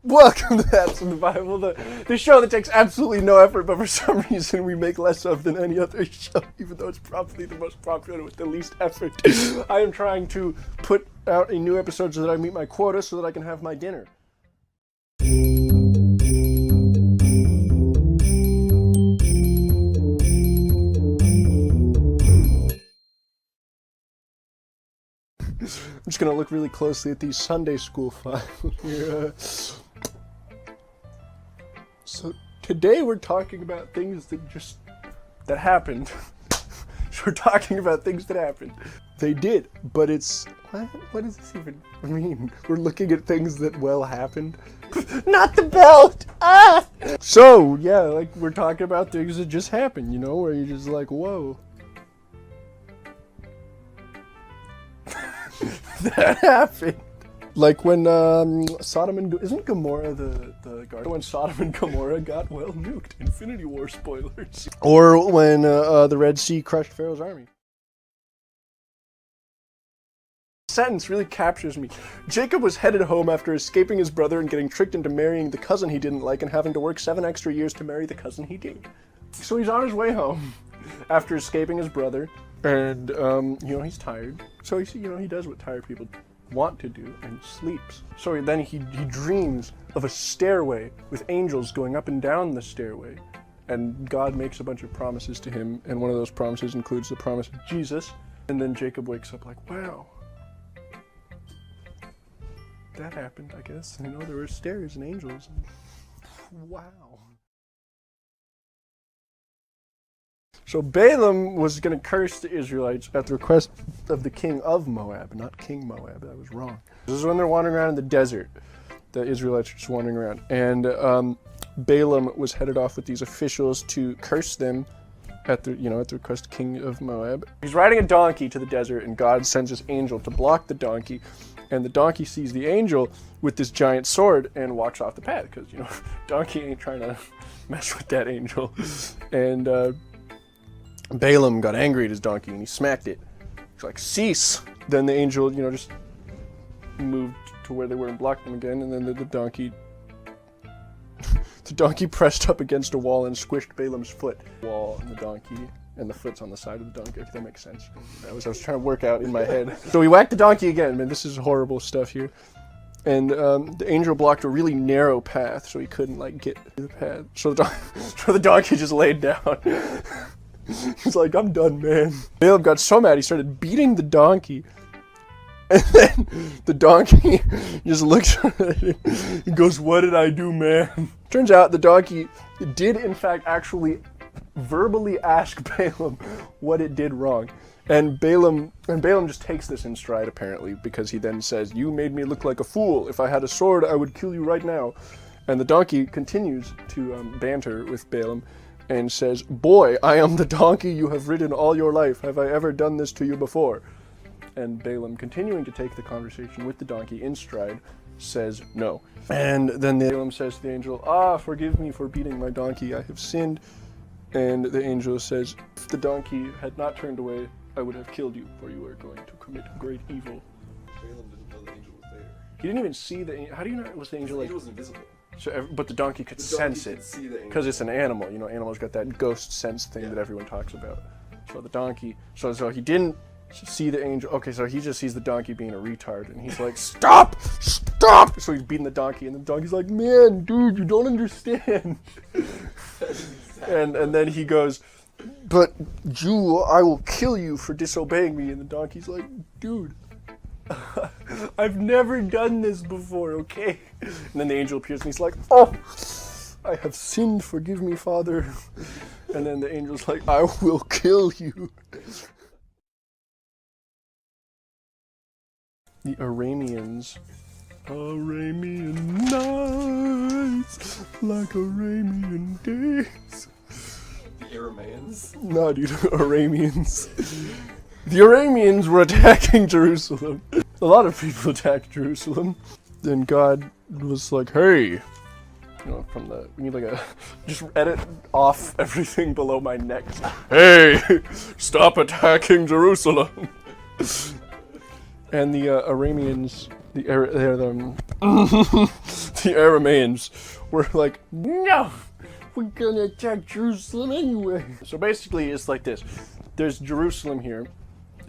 Welcome to That's in the Bible, the show that takes absolutely no effort, but for some reason we make less of than any other show, even though it's probably the most popular with the least effort. I am trying to put out a new episode so that I meet my quota so that I can have my dinner. I'm just going to look really closely at these Sunday school files here. So today we're talking about things that happened. We're talking about things that happened. They did, but it's, what does this even mean? We're looking at things that happened. Not the belt! Ah! So, yeah, like, we're talking about things that just happened, you know, where you're just like, whoa. That happened. Like when Sodom and isn't Gomorrah the garden? When Sodom and Gomorrah got nuked. Infinity War spoilers. Or when the Red Sea crushed Pharaoh's army. Sentence really captures me. Jacob was headed home after escaping his brother and getting tricked into marrying the cousin he didn't like and having to work 7 extra years to marry the cousin he did. So he's on his way home after escaping his brother, and he's tired. So he does what tired people want to do and sleeps. So then he dreams of a stairway with angels going up and down the stairway, and God makes a bunch of promises to him, and one of those promises includes the promise of Jesus. And then Jacob wakes up like, wow, that happened, I guess. There were stairs and angels. Wow. So Balaam was going to curse the Israelites at the request of the king of Moab, not King Moab. That was wrong. This is when they're wandering around in the desert. The Israelites are just wandering around. And Balaam was headed off with these officials to curse them at the request of King of Moab. He's riding a donkey to the desert, and God sends his angel to block the donkey. And the donkey sees the angel with this giant sword and walks off the path because, donkey ain't trying to mess with that angel. And Balaam got angry at his donkey and he smacked it. He's like, cease! Then the angel, just moved to where they were and blocked them again, and then the donkey pressed up against a wall and squished Balaam's foot. Wall and the donkey, and the foot's on the side of the donkey, if that makes sense. I was trying to work out in my head. So he whacked the donkey again. Man, this is horrible stuff here. And the angel blocked a really narrow path, so he couldn't get to the path. So the donkey just laid down. He's like, I'm done, man. Balaam got so mad, he started beating the donkey. And then the donkey just looks at him and goes, what did I do, man? Turns out the donkey did, in fact, actually verbally ask Balaam what it did wrong. And Balaam just takes this in stride, apparently, because he then says, you made me look like a fool. If I had a sword, I would kill you right now. And the donkey continues to banter with Balaam and says, boy, I am the donkey you have ridden all your life. Have I ever done this to you before? And Balaam, continuing to take the conversation with the donkey in stride, says no. And then Balaam says to the angel, forgive me for beating my donkey. I have sinned. And the angel says, if the donkey had not turned away, I would have killed you, for you were going to commit great evil. Balaam didn't know the angel was there. He didn't even see the angel. How do you know? Was the angel The angel was invisible. So, but the donkey could sense it, because it's an animal. Animals got that ghost sense thing that everyone talks about. So the donkey, so he didn't see the angel. Okay, so he just sees the donkey being a retard, and he's like, stop! So he's beating the donkey, and the donkey's like, man, dude, you don't understand. and then he goes, but Jew, I will kill you for disobeying me. And the donkey's like, dude, I've never done this before, okay? And then the angel appears and he's like, oh, I have sinned, forgive me, Father. And then the angel's like, I will kill you. The Arraymeeins. Arraymean nights, like Arraymean days. The Arraymeeins? No, dude, Arraymeeins. The Arraymeeins were attacking Jerusalem. A lot of people attacked Jerusalem. Then God was like, hey, we need just edit off everything below my neck. Hey, stop attacking Jerusalem. And the Arraymeeins, the the Arraymeeins were like, no, we're gonna attack Jerusalem anyway. So basically, it's like this: there's Jerusalem here,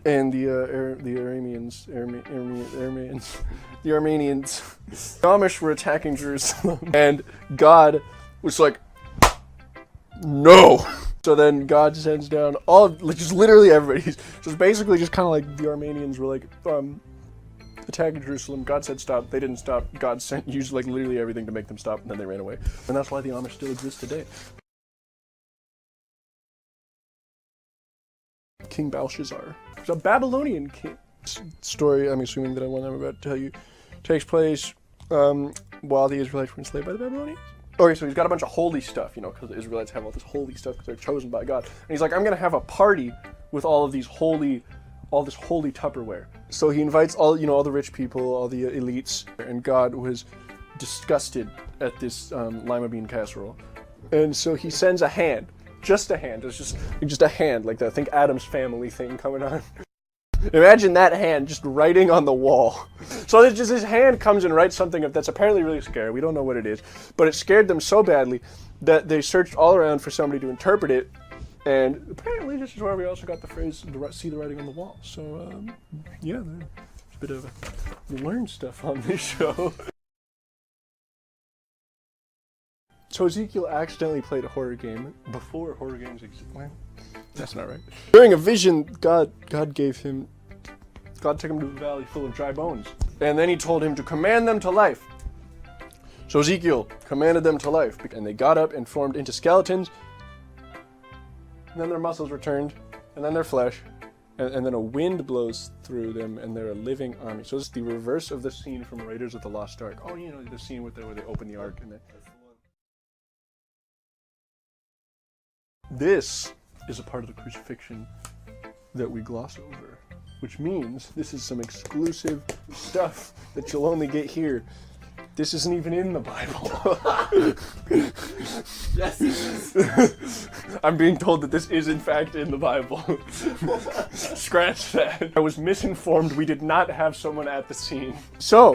and the Arraymeeins, the Armenians, the Amish were attacking Jerusalem, and God was like, no. So then God sends down just literally everybody. So it's basically just kind of like the Armenians were like, attacking Jerusalem. God said stop. They didn't stop. God used like literally everything to make them stop, and then they ran away. And that's why the Amish still exist today. King Belshazzar. It's a Babylonian king. Story, I'm assuming that I'm about to tell you, takes place while the Israelites were enslaved by the Babylonians. Okay, so he's got a bunch of holy stuff, you know, because the Israelites have all this holy stuff because they're chosen by God. And he's like, I'm going to have a party with all of these holy Tupperware. So he invites all the rich people, all the elites, and God was disgusted at this lima bean casserole. And so he sends a hand, just a hand. It's just a hand, like the, I think, Addams Family thing coming on. Imagine that hand just writing on the wall. So it's just his hand comes and writes something that's apparently really scary. We don't know what it is, but it scared them so badly that they searched all around for somebody to interpret it. And apparently this is where we also got the phrase, see the writing on the wall. So, yeah, there's a bit of we learn stuff on this show. So Ezekiel accidentally played a horror game before horror games existed. Well, that's not right. During a vision, God took him to a valley full of dry bones. And then he told him to command them to life. So Ezekiel commanded them to life. And they got up and formed into skeletons. And then their muscles returned. And then their flesh. And then a wind blows through them, and they're a living army. So it's the reverse of the scene from Raiders of the Lost Ark. Oh, you know, the scene where they open the ark and then... This is a part of the crucifixion that we gloss over, which means this is some exclusive stuff that you'll only get here. This isn't even in the Bible. Yes, it is. I'm being told that this is in fact in the Bible. Scratch that. I was misinformed. We did not have someone at the scene. So,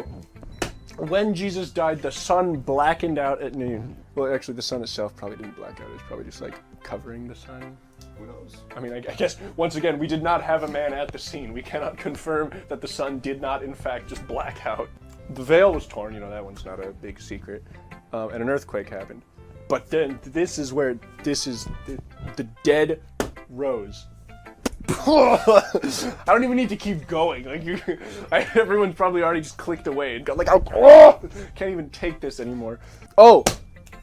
when Jesus died, the sun blackened out at noon. Well, actually, the sun itself probably didn't black out. It's probably just like covering the sun. Who knows? I mean, I guess, once again, we did not have a man at the scene. We cannot confirm that the sun did not, in fact, just black out. The veil was torn, you know, that one's not a big secret. And an earthquake happened. But then, this is where, the dead rose. I don't even need to keep going. Like everyone's probably already just clicked away and got like, oh, can't even take this anymore. Oh,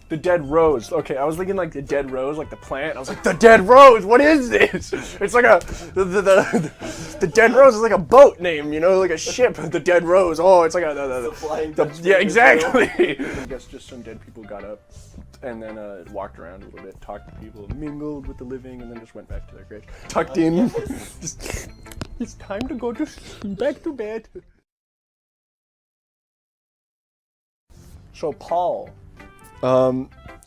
the dead rose. Okay, I was thinking like the dead rose, like the plant. I was like, the dead rose. What is this? It's like the dead rose is like a boat name, you know, like a ship. The dead rose. Oh, it's like the flying. Yeah, exactly. I guess just some dead people got up and then walked around a little bit, talked to people, mingled with the living, and then just went back to their graves. Tucked in. Just, it's time to go back to bed. So Paul,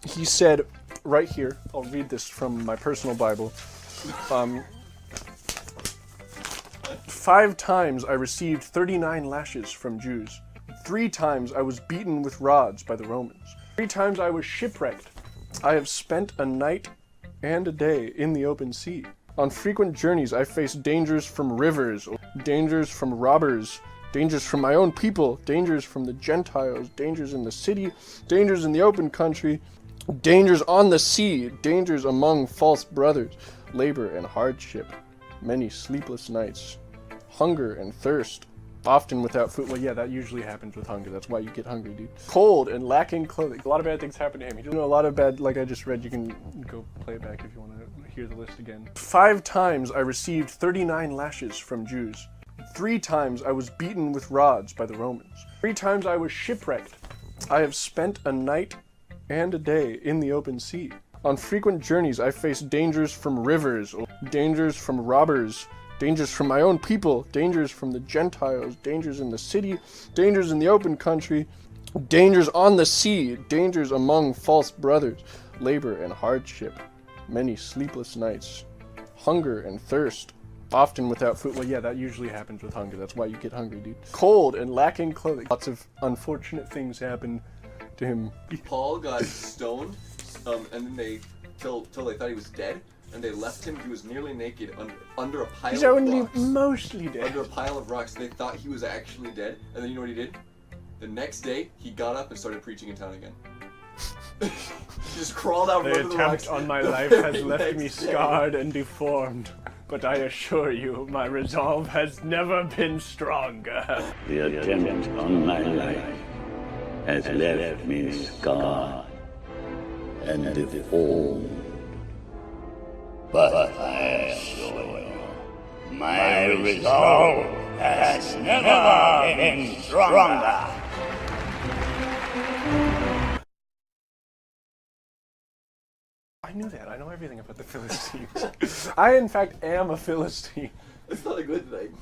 he said right here, I'll read this from my personal Bible. 5 times I received 39 lashes from Jews. 3 times I was beaten with rods by the Romans. 3 times I was shipwrecked. I have spent a night and a day in the open sea. On frequent journeys I faced dangers from rivers, dangers from robbers, dangers from my own people, dangers from the Gentiles, dangers in the city, dangers in the open country, dangers on the sea, dangers among false brothers, labor and hardship, many sleepless nights, hunger and thirst, often without food. Well, yeah, that usually happens with hunger. That's why you get hungry, dude. Cold and lacking clothing. A lot of bad things happen to him. He didn't know a lot of bad, like I just read. You can go play it back if you want to hear the list again. 5 times I received 39 lashes from Jews. 3 times I was beaten with rods by the Romans. 3 times I was shipwrecked. I have spent a night and a day in the open sea. On frequent journeys I faced dangers from rivers, dangers from robbers, dangers from my own people, dangers from the Gentiles, dangers in the city, dangers in the open country, dangers on the sea, dangers among false brothers, labor and hardship, many sleepless nights, hunger and thirst, often without food. Well, yeah, that usually happens with hunger. That's why you get hungry, dude. Cold and lacking clothing. Lots of unfortunate things happened to him. Paul got stoned, and then till they thought he was dead, and they left him. He was nearly naked under a pile He's of only rocks. mostly dead. Under a pile of rocks. They thought he was actually dead, and then you know what he did? The next day, he got up and started preaching in town again. He just crawled out The from under the rocks. attempt on my life the has very left me next day. scarred and deformed, but I assure you, my resolve has never been stronger. The attempt on my life has left me scarred and deformed. But I assure you, my resolve has never been stronger. I knew that. I know everything about the Philistines. I, in fact, am a Philistine. That's not a good thing.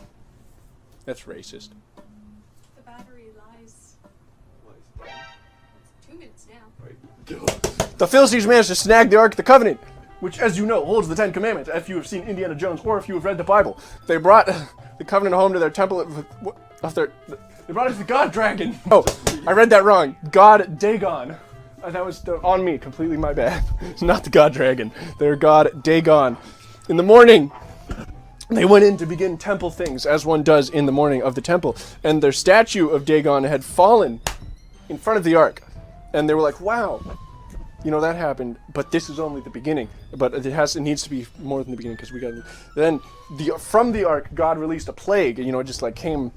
That's racist. The battery lies. What is It's 2 minutes now. that? Right. The Philistines managed to snag the Ark of the Covenant, which, as you know, holds the Ten Commandments. If you have seen Indiana Jones or if you have read the Bible, they brought the Covenant home to their temple they brought it to the God Dragon. Oh, I read that wrong. God Dagon. That was on me, completely my bad. It's not the God Dragon. They're God Dagon. In the morning, they went in to begin temple things, as one does in the morning of the temple. And their statue of Dagon had fallen in front of the ark. And they were like, wow, you know, that happened, but this is only the beginning. But it needs to be more than the beginning, because we got... Then, from the ark, God released a plague, you know, it just like came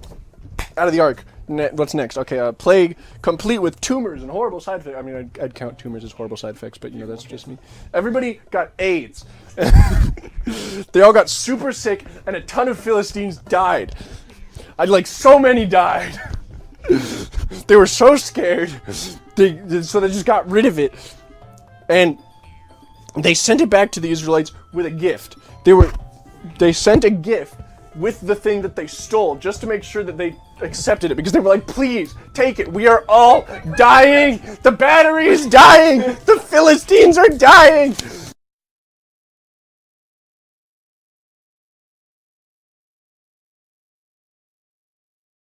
out of the ark. What's next? Okay, a plague complete with tumors and horrible side effects. I mean, I'd count tumors as horrible side effects, but you know, that's just me. Everybody got AIDS. They all got super sick, and a ton of Philistines died. So many died. They were so scared, so they just got rid of it. And they sent it back to the Israelites with a gift. They sent a gift with the thing that they stole, just to make sure that they accepted it, because they were like, please, take it, we are all dying, the battery is dying, the Philistines are dying.